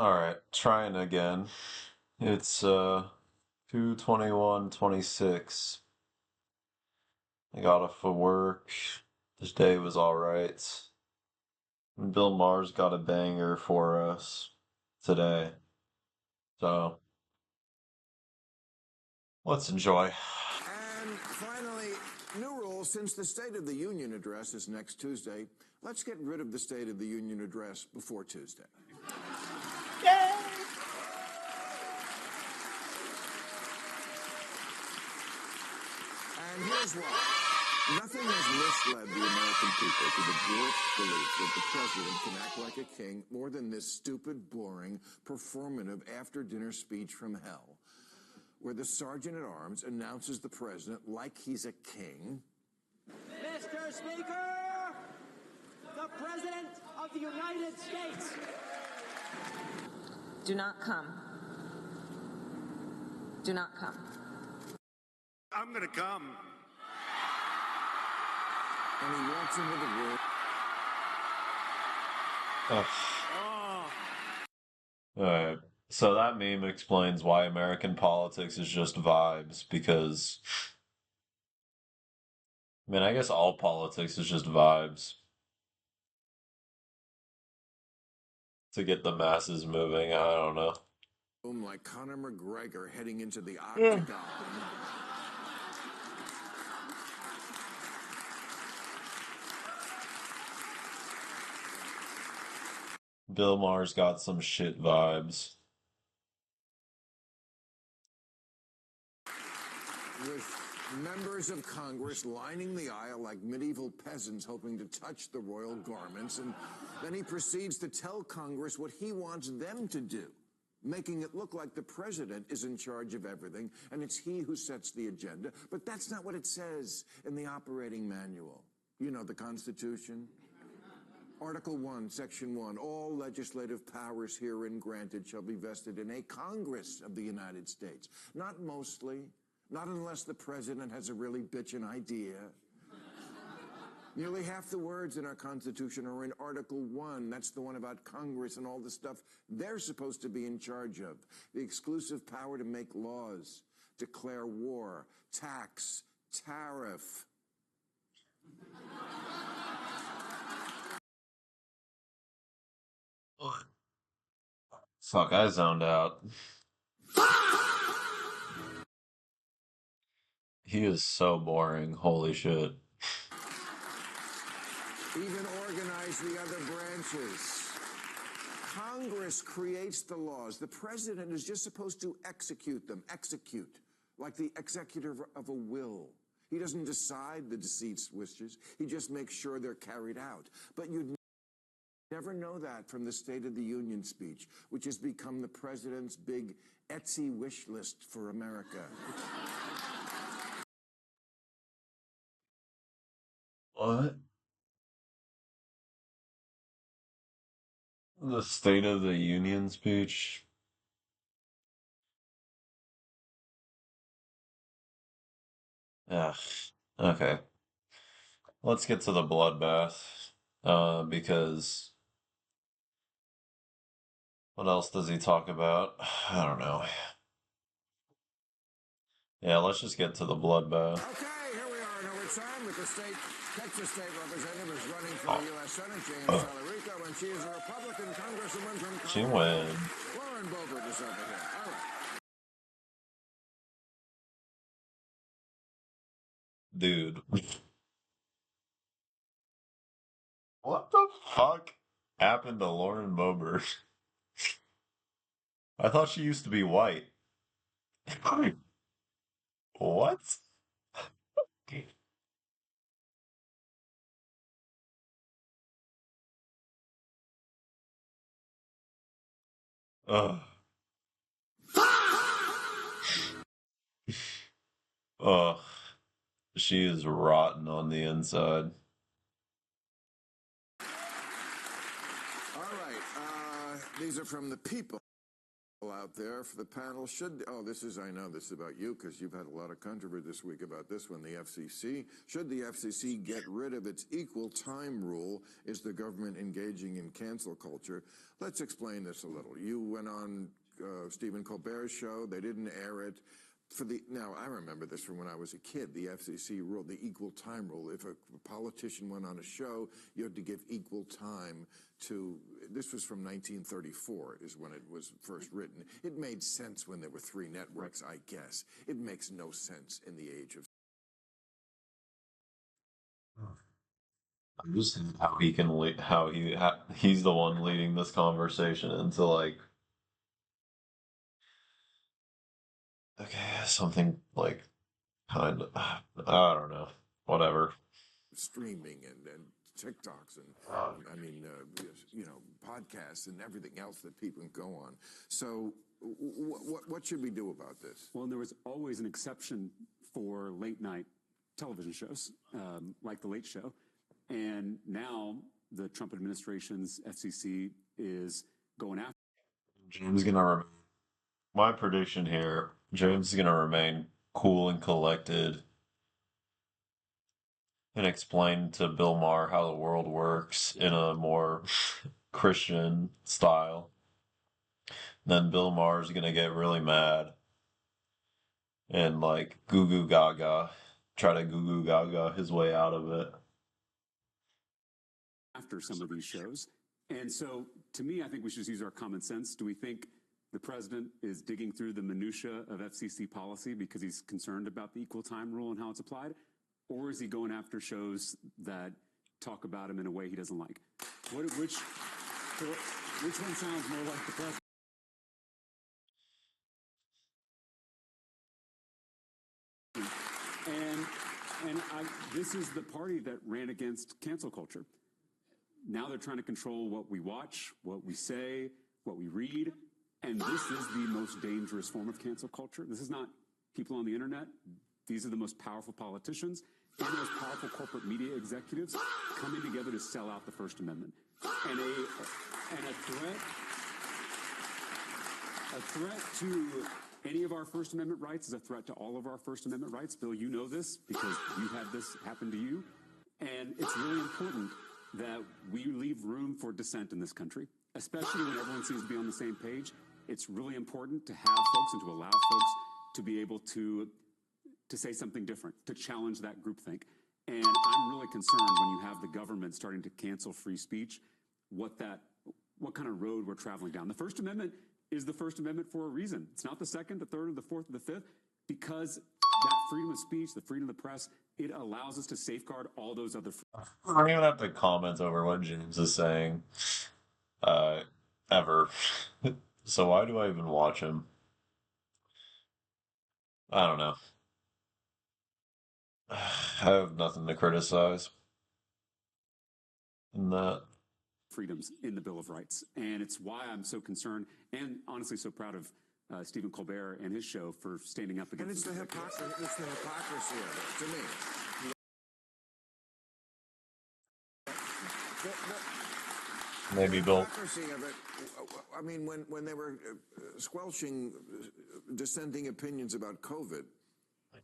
Alright, trying again. It's 2:21:26. I got off for work. This day was alright. Bill Maher's got a banger for us today. So let's enjoy. And finally, new rules since the State of the Union address is next Tuesday. Let's get rid of the State of the Union address before Tuesday. And here's why. Nothing has misled the American people to the dwarfed belief that the president can act like a king more than this stupid, boring, performative after-dinner speech from hell, where the sergeant-at-arms announces the president like he's a king. Mr. Speaker, the President of the United States. Do not come. Do not come. I'm gonna come. And he walks into the room. Alright, so that meme explains why American politics is just vibes, because I guess all politics is just vibes. To get the masses moving, I don't know. Like Conor McGregor heading into the octagon. Bill Maher's got some shit vibes. With members of Congress lining the aisle like medieval peasants hoping to touch the royal garments, and then he proceeds to tell Congress what he wants them to do, making it look like the president is in charge of everything and it's he who sets the agenda. But that's not what it says in the operating manual. You know, the Constitution. Article 1, Section 1, all legislative powers herein granted shall be vested in a Congress of the United States. Not mostly, not unless the president has a really bitchin' idea. Nearly half the words in our Constitution are in Article 1. That's the one about Congress and all the stuff they're supposed to be in charge of. The exclusive power to make laws, declare war, tax, tariff. Fuck, I zoned out. He is so boring, holy shit. Even organize the other branches. Congress creates the laws. The president is just supposed to execute them. Execute. Like the executor of a will. He doesn't decide the deceased's wishes. He just makes sure they're carried out. But you'd never know that from the State of the Union speech, which has become the president's big Etsy wish list for America. What? The State of the Union speech? Ugh. Okay. Let's get to the bloodbath. Because what else does he talk about? I don't know. Yeah, let's just get to the bloodbath. Okay, here we are in overtime with the Texas State Representative is running for the U.S. Senate, James Talarico, and she is a Republican Congresswoman from She Colorado. win. Lauren Boebert is over here. All right. Dude. What the fuck happened to Lauren Boebert? I thought she used to be white. What? Ugh. Ugh. She is rotten on the inside. All right. These are from the people. out there for the panel. I know this is about you because you've had a lot of controversy this week about this one. The FCC, should the FCC get rid of its equal time rule? Is the government engaging in cancel culture? Let's explain this a little. You went on Stephen Colbert's show. They didn't air it. Now, I remember this from when I was a kid, the FCC rule, the equal time rule. If a politician went on a show, you had to give equal time to, this was from 1934 is when it was first written. It made sense when there were three networks, I guess. It makes no sense in the age of. I'm just saying how he can he's the one leading this conversation into like okay something like kind of I don't know whatever. Streaming and TikToks and podcasts and everything else that people can go on. So what should we do about this? Well, and there was always an exception for late night television shows, like The Late Show. And now the Trump administration's FCC is going after. James is gonna remain. My prediction here: James is gonna remain cool and collected and explain to Bill Maher how the world works in a more Christian style. Then Bill Maher's gonna get really mad and like goo goo gaga, try to goo goo gaga his way out of it. After some of these shows. And so, to me, I think we should use our common sense. Do we think the president is digging through the minutia of FCC policy because he's concerned about the equal time rule and how it's applied? Or is he going after shows that talk about him in a way he doesn't like? Which one sounds more like the president? This is the party that ran against cancel culture. Now they're trying to control what we watch, what we say, what we read, and this is the most dangerous form of cancel culture. This is not people on the internet. These are the most powerful politicians and the most powerful corporate media executives coming together to sell out the First Amendment. And a threat to any of our First Amendment rights is a threat to all of our First Amendment rights. Bill, you know this because you had this happen to you. And it's really important that we leave room for dissent in this country, especially when everyone seems to be on the same page. It's really important to have folks and to allow folks to be able to say something different, to challenge that groupthink. And I'm really concerned when you have the government starting to cancel free speech, what kind of road we're traveling down. The First Amendment is the First Amendment for a reason. It's not the Second, the Third, or the Fourth, or the Fifth, because that freedom of speech, the freedom of the press, it allows us to safeguard all those other freedoms. I don't even have to comment over what James is saying, ever. So why do I even watch him? I don't know. I have nothing to criticize in that. Freedoms in the Bill of Rights. And it's why I'm so concerned and honestly so proud of Stephen Colbert and his show for standing up against. And it's the hypocrisy of it, to me. Maybe Bill. Hypocrisy of it. I mean, when they were squelching dissenting opinions about COVID,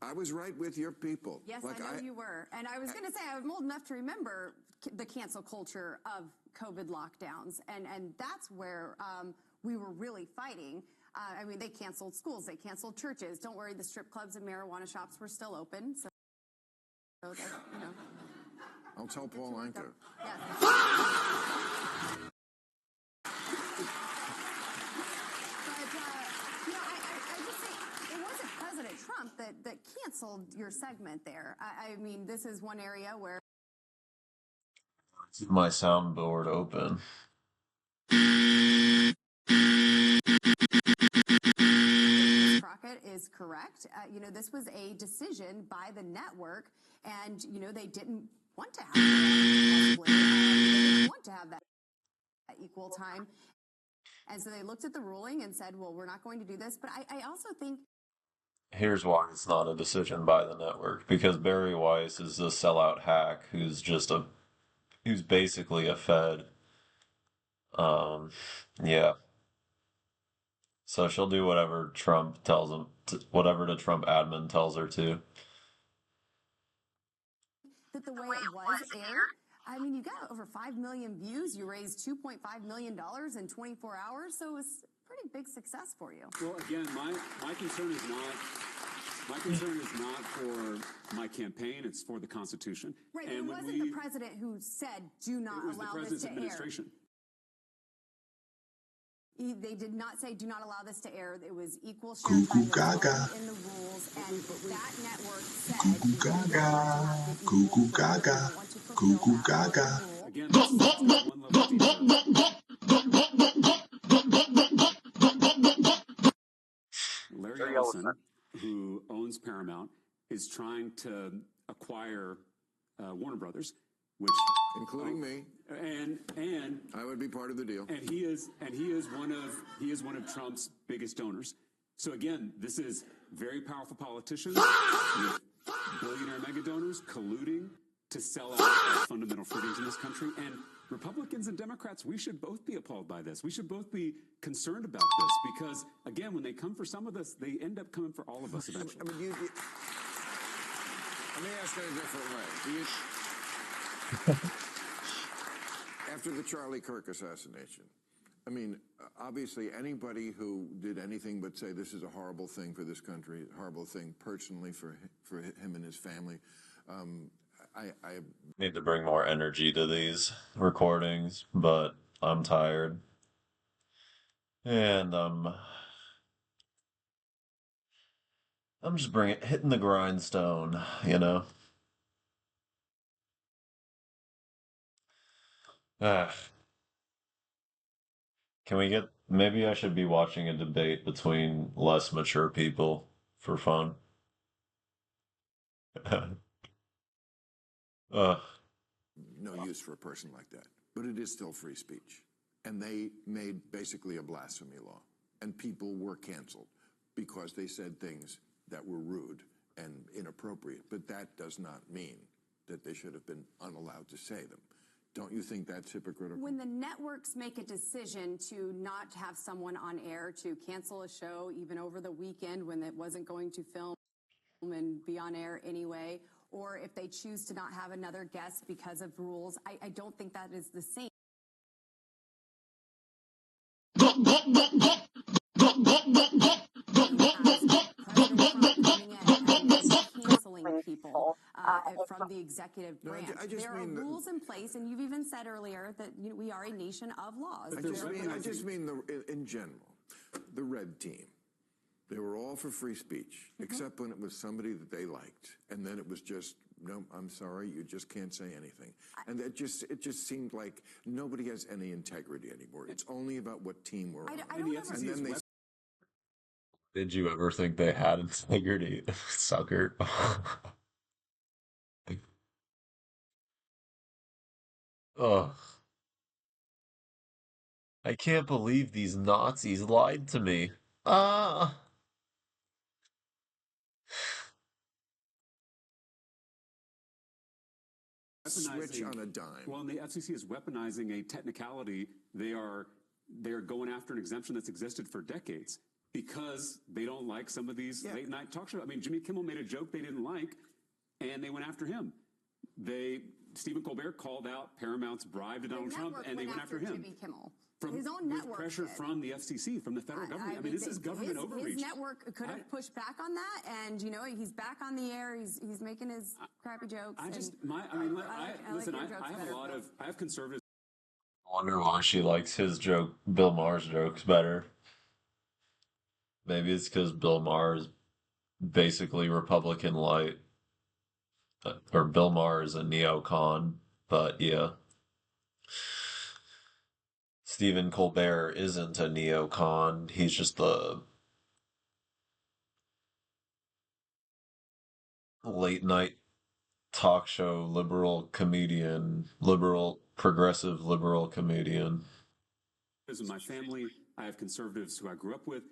I was right with your people. Yes, I know you were. And I was going to say, I'm old enough to remember the cancel culture of COVID lockdowns. And that's where we were really fighting. I mean, they canceled schools. They canceled churches. Don't worry, the strip clubs and marijuana shops were still open. So that, you know. I'll tell Paul Anka. Yes. Trump that canceled your segment there. I mean, this is one area where My soundboard open. Crockett is correct. This was a decision by the network, and they didn't want to have they didn't want to have that equal time, and so they looked at the ruling and said, "Well, we're not going to do this." But I also think. Here's why it's not a decision by the network. Because Barry Weiss is a sellout hack who's basically a Fed. Yeah. So she'll do whatever Trump tells him, whatever the Trump admin tells her to. That the way it was aired, I mean, you got over 5 million views. You raised $2.5 million in 24 hours, so it was a pretty big success for you. Well, again, my concern is not. My concern is not for my campaign; it's for the Constitution. Right, and it wasn't the president who said, "Do not allow this to air." It was the president's administration. They did not say, "Do not allow this to air." It was equal share time in the rules, and that network said, Goo gaga, goo goo gaga, goo goo gaga. Again, that's one level Larry Ellison, who owns Paramount, is trying to acquire Warner Brothers, which including me, and I would be part of the deal. And he is one of Trump's biggest donors. So again, this is very powerful politicians with billionaire mega donors colluding to sell out fundamental freedoms in this country. And Republicans and Democrats, we should both be appalled by this. We should both be concerned about this because, again, when they come for some of us, they end up coming for all of us eventually. I mean, let me ask it a different way. After the Charlie Kirk assassination, I mean, obviously anybody who did anything but say this is a horrible thing for this country, a horrible thing personally for him and his family, I need to bring more energy to these recordings, but I'm tired. And I'm just hitting the grindstone, you know? Ah. Can we get, maybe I should be watching a debate between less mature people for fun. no use for a person like that. But it is still free speech. And they made basically a blasphemy law. And people were canceled because they said things that were rude and inappropriate. But that does not mean that they should have been unallowed to say them. Don't you think that's hypocritical? When the networks make a decision to not have someone on air, to cancel a show even over the weekend when it wasn't going to film and be on air anyway, or if they choose to not have another guest because of rules, I don't think that is the same. Canceling people from the executive branch. There are rules in place, and you've even said earlier that we are a nation of laws. I just mean in general, the red team. They were all for free speech, except when it was somebody that they liked, and then it was just, no, I'm sorry, you just can't say anything. And it just seemed like nobody has any integrity anymore. It's only about what team we're on. Did you ever think they had integrity, sucker? Ugh. I can't believe these Nazis lied to me. Ah. Switch on a dime. Well, and the FCC is weaponizing a technicality. They are going after an exemption that's existed for decades because they don't like some of these late night talk shows. I mean, Jimmy Kimmel made a joke they didn't like, and they went after him. Stephen Colbert called out Paramount's bribe to Donald Trump, and they went after him. Jimmy Kimmel. From his own network pressure from the FCC, from the federal government. I mean, this is government overreach. His network could have pushed back on that, and he's back on the air. He's making his crappy jokes. I have conservatives. I wonder why she likes his joke, Bill Maher's jokes better. Maybe it's because Bill Maher is basically Republican light, or Bill Maher is a neocon. But yeah. Stephen Colbert isn't a neocon. He's just the late night talk show progressive liberal comedian. In my family, I have conservatives who I grew up with.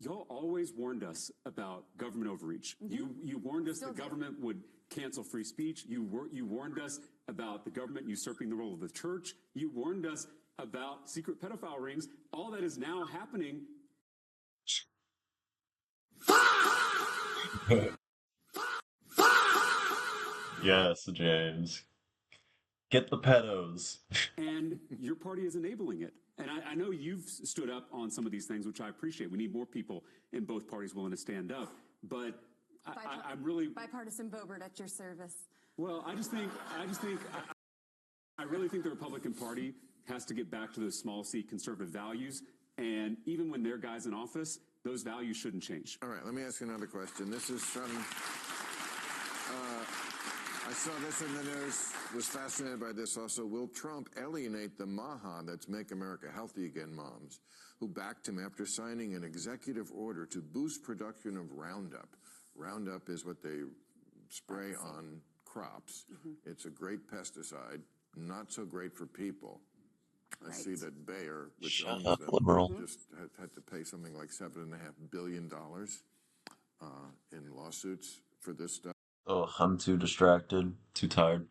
Y'all always warned us about government overreach. You warned us the government would cancel free speech. You warned us about the government usurping the role of the church. You warned us about secret pedophile rings. All that is now happening Yes, James. Get the pedos. And your party is enabling it. And I know you've stood up on some of these things, which I appreciate. We need more people in both parties willing to stand up. But I'm really bipartisan Bobert at your service. well. I really think the Republican Party has to get back to those small C conservative values. And even when their guys in office, those values shouldn't change. All right, let me ask you another question. This is from, I saw this in the news, was fascinated by this also. Will Trump alienate the MAHA, that's Make America Healthy Again moms, who backed him after signing an executive order to boost production of Roundup? Roundup is what they spray on crops. It's a great pesticide, not so great for people. I see that Bayer, which owns them, liberal. just had to pay something like $7.5 billion in lawsuits for this stuff. Oh, I'm too distracted, too tired.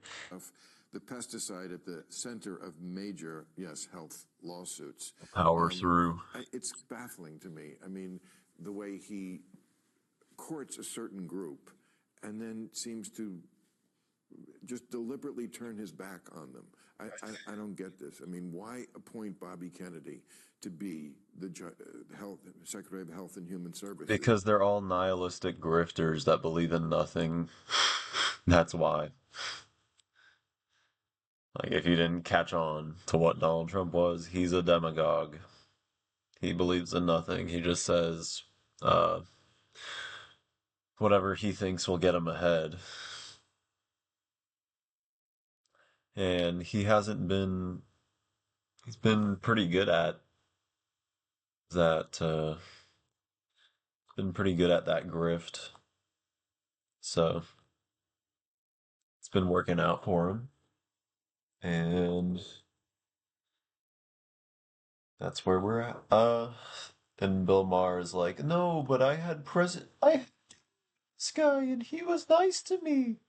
The pesticide at the center of major, health lawsuits. Power through. It's baffling to me. I mean, the way he courts a certain group and then seems to just deliberately turn his back on them. I don't get this. I mean, why appoint Bobby Kennedy to be the Secretary of Health and Human Services? Because they're all nihilistic grifters that believe in nothing. That's why. Like, if you didn't catch on to what Donald Trump was, he's a demagogue. He believes in nothing. He just says whatever he thinks will get him ahead. And he's been pretty good at that, been pretty good at that grift. So, it's been working out for him. And that's where we're at. And Bill Maher is like, no, but I had this guy and he was nice to me.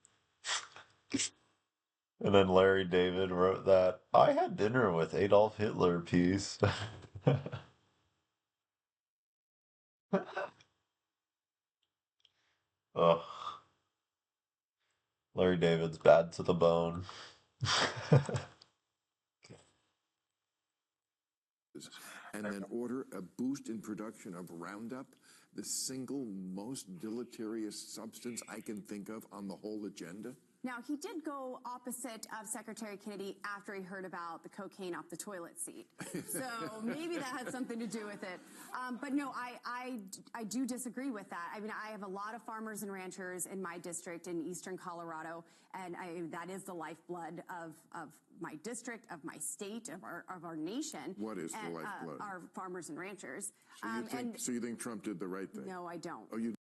And then Larry David wrote that I had dinner with Adolf Hitler piece. Ugh. Larry David's bad to the bone. And then order a boost in production of Roundup, the single most deleterious substance I can think of on the whole agenda? Now, he did go opposite of Secretary Kennedy after he heard about the cocaine off the toilet seat. So maybe that had something to do with it. But no, I do disagree with that. I mean, I have a lot of farmers and ranchers in my district in eastern Colorado, and that is the lifeblood of my district, of my state, of our nation. What is the lifeblood? Our farmers and ranchers. So you think Trump did the right thing? No, I don't. Oh, you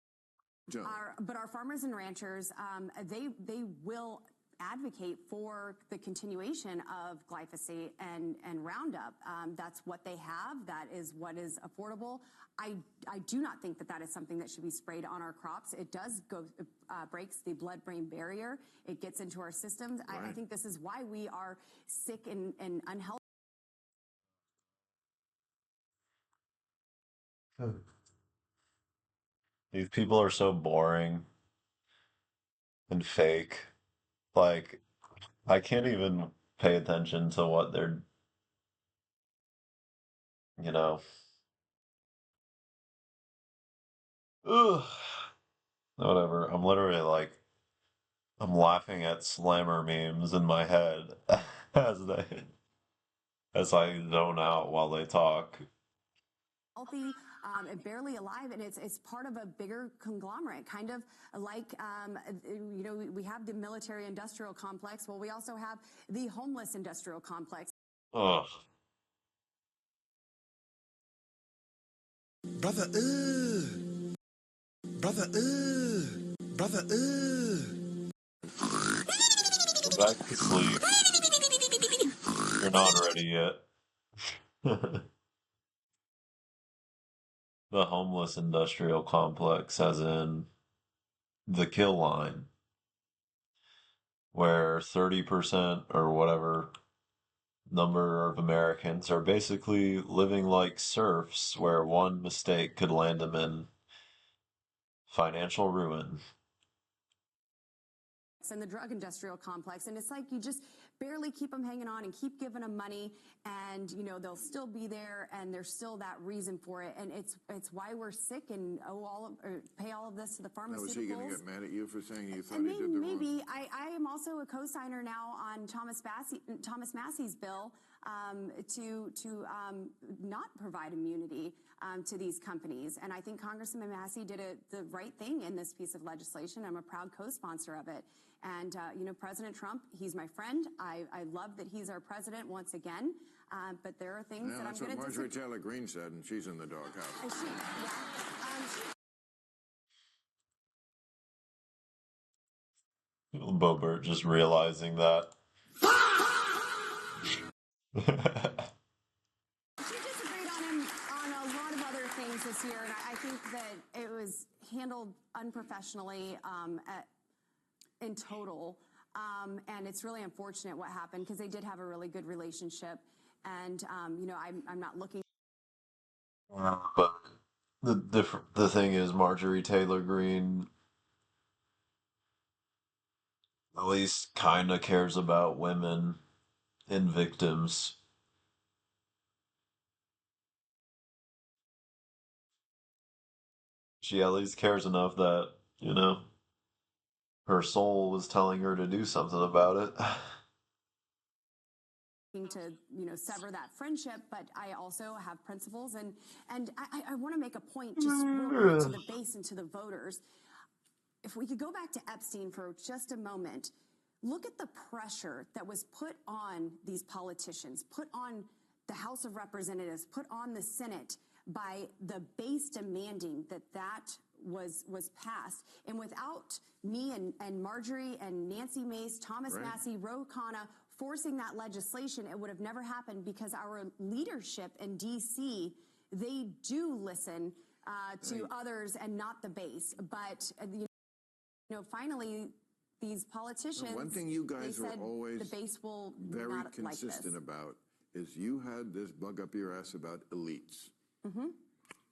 But our farmers and ranchers, they will advocate for the continuation of glyphosate and Roundup. That's what they have. That is what is affordable. I do not think that is something that should be sprayed on our crops. It does breaks the blood-brain barrier. It gets into our systems. Right. I think this is why we are sick and unhealthy. These people are so boring and fake. Like, I can't even pay attention to what they're, you know. Ugh. Whatever. I'm literally like, I'm laughing at slammer memes in my head as as I zone out while they talk. Healthy and barely alive, and it's part of a bigger conglomerate, kind of like we have the military industrial complex. Well, we also have the homeless industrial complex. Ugh. Brother, brother, brother, Go back to sleep. You're not ready yet. The homeless industrial complex, as in the kill line, where 30% or whatever number of Americans are basically living like serfs, where one mistake could land them in financial ruin. And the drug industrial complex, and it's like you just barely keep them hanging on and keep giving them money, and you know they'll still be there, and there's still that reason for it, and it's why we're sick and pay all of this to the pharmaceuticals. Now, is he going to get mad at you for saying you thought he did the wrong? Maybe. I am also a co-signer now on Thomas Massey's bill to not provide immunity to these companies, and I think Congressman Massey did the right thing in this piece of legislation. I'm a proud co-sponsor of it. And, you know, President Trump, he's my friend. I love that he's our president once again. But there are things that I'm going to That's what Marjorie Taylor Greene said, and she's in the doghouse. Bobert just realizing that. She disagreed on him on a lot of other things this year, and I think that it was handled unprofessionally in total. And it's really unfortunate what happened because they did have a really good relationship. And, you know, I'm not looking. But the thing is, Marjorie Taylor Greene at least kind of cares about women and victims. She at least cares enough that, you know, her soul was telling her to do something about it. To, you know, sever that friendship, but I also have principles, and I want to make a point just real quick to the base and to the voters. If we could go back to Epstein for just a moment, look at the pressure that was put on these politicians, put on the House of Representatives, put on the Senate by the base demanding that was passed. And without me and Marjorie and Nancy Mace, Thomas Massey, Ro Khanna forcing that legislation, it would have never happened because our leadership in D.C., they do listen to others and not the base. But, you know, finally, these politicians, one thing you guys were always the base will very not consistent like this. about is you had this bug up your ass about elites.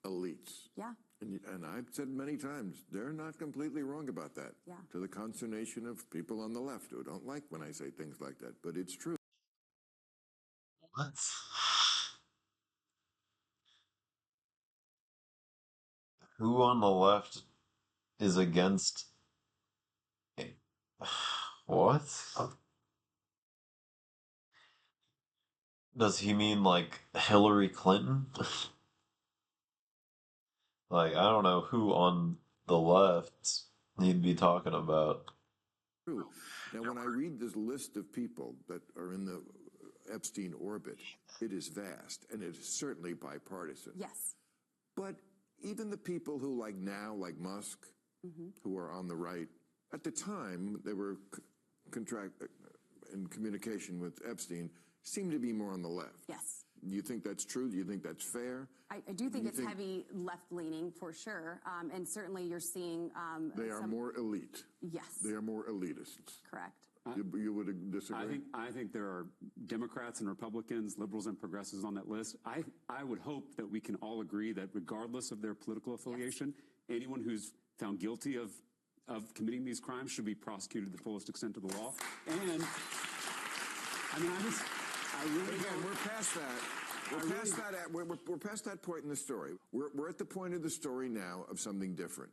Elites. Yeah. And I've said many times, they're not completely wrong about that. Yeah. To the consternation of people on the left who don't like when I say things like that, but it's true. What? Who on the left is against what? Does he mean like Hillary Clinton? Like, I don't know who on the left he'd be talking about. Now, when I read this list of people that are in the Epstein orbit, it is vast, and it is certainly bipartisan. Yes. But even the people who, like Musk, who are on the right, at the time they were in communication with Epstein, seem to be more on the left. Yes. Do you think that's true? Do you think that's fair? I do think it's heavy left-leaning for sure, and certainly you're seeing. They are more elite. Yes. They are more elitists. Correct. You would disagree? I think there are Democrats and Republicans, liberals and progressives on that list. I would hope that we can all agree that regardless of their political affiliation, anyone who's found guilty of committing these crimes should be prosecuted to the fullest extent of the law. And I mean, I really again, we're past that. We're past that point in the story. We're at the point of the story now of something different.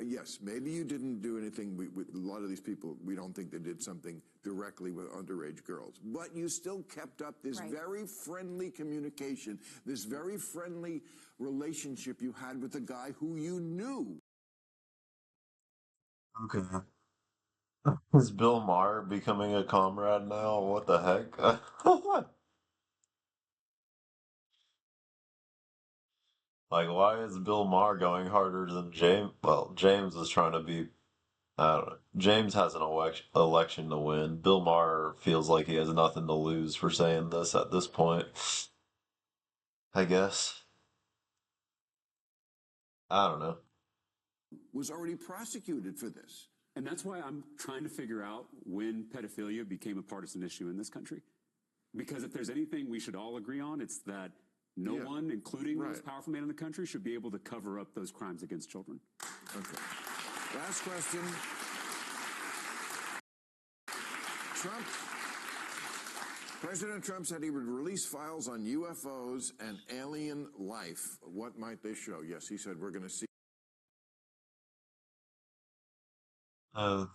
Yes, maybe you didn't do anything with a lot of these people. We don't think they did something directly with underage girls, but you still kept up this very friendly communication, this very friendly relationship you had with a guy who you knew. Okay. Is Bill Maher becoming a comrade now? What the heck? Like, why is Bill Maher going harder than James? Well, James is trying to be. I don't know. James has an election to win. Bill Maher feels like he has nothing to lose for saying this at this point. I guess. I don't know. Was already prosecuted for this. And that's why I'm trying to figure out when pedophilia became a partisan issue in this country. Because if there's anything we should all agree on, it's that No Yeah. one, including the most Right. powerful man in the country, should be able to cover up those crimes against children. Okay. Last question. President Trump said he would release files on UFOs and alien life. What might they show? Yes, he said we're going to see Uh,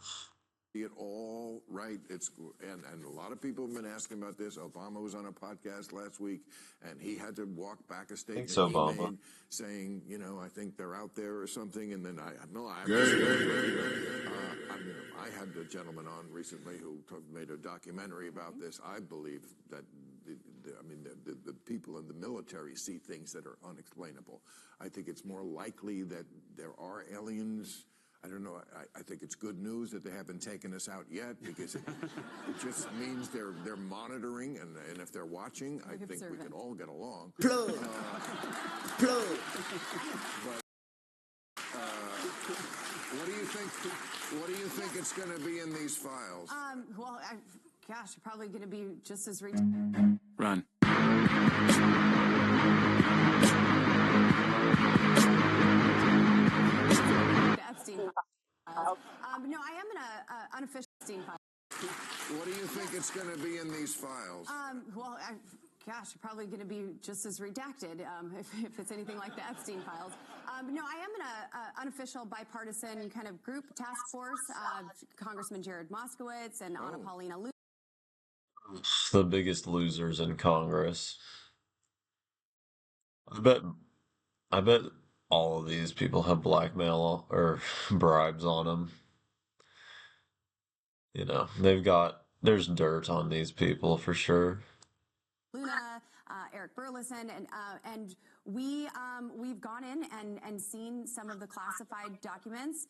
it all right. And a lot of people have been asking about this. Obama was on a podcast last week, and he had to walk back a statement Thanks, he Obama. made saying, I think they're out there or something. And then I had a gentleman on recently who made a documentary about this. I believe that the people in the military see things that are unexplainable. I think it's more likely that there are aliens. I don't know. I think it's good news that they haven't taken us out yet, because it just means they're monitoring, and if they're watching, I think we can all get along. But what do you think? What do you think it's going to be in these files? Probably going to be just as Run. Epstein files. No, I am an unofficial Epstein file. What do you think it's going to be in these files? Probably going to be just as redacted if it's anything like the Epstein files. No, I am an unofficial bipartisan kind of group task force. Congressman Jared Moskowitz and Anna Paulina Lu. The biggest losers in Congress. I bet all of these people have blackmail or bribes on them. There's dirt on these people for sure. Luna, Eric Burleson, and we've gone in and seen some of the classified documents,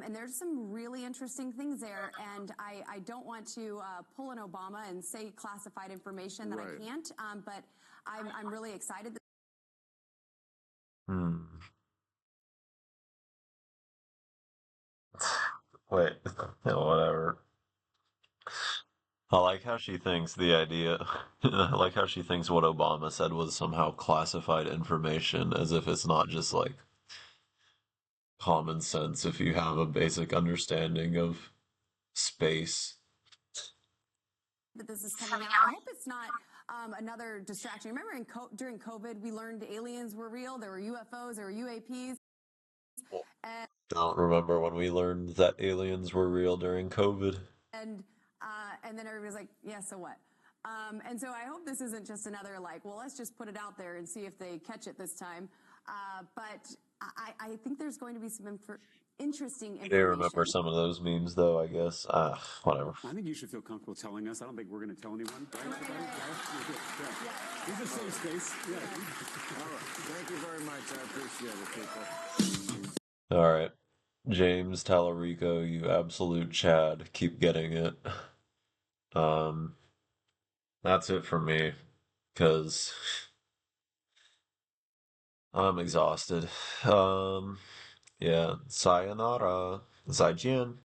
and there's some really interesting things there. And I don't want to pull an Obama and say classified information that I can't, but I'm really excited. Wait, whatever. I like how she thinks the idea. I like how she thinks what Obama said was somehow classified information, as if it's not just like common sense if you have a basic understanding of space. That this is coming out. I hope it's not another distraction. Remember, during COVID, we learned aliens were real. There were UFOs. There were UAPs. I don't remember when we learned that aliens were real during COVID. And then everybody's like, yeah, so what? And so I hope this isn't just another let's just put it out there and see if they catch it this time. But I think there's going to be some interesting information. They remember some of those memes, though, I guess. Whatever. I think you should feel comfortable telling us. I don't think we're going to tell anyone. Right? This is safe space. Yeah. All right. Thank you very much. I appreciate it, people. All right. James Talarico, you absolute Chad. Keep getting it. That's it for me, because I'm exhausted. Yeah, sayonara. 再见.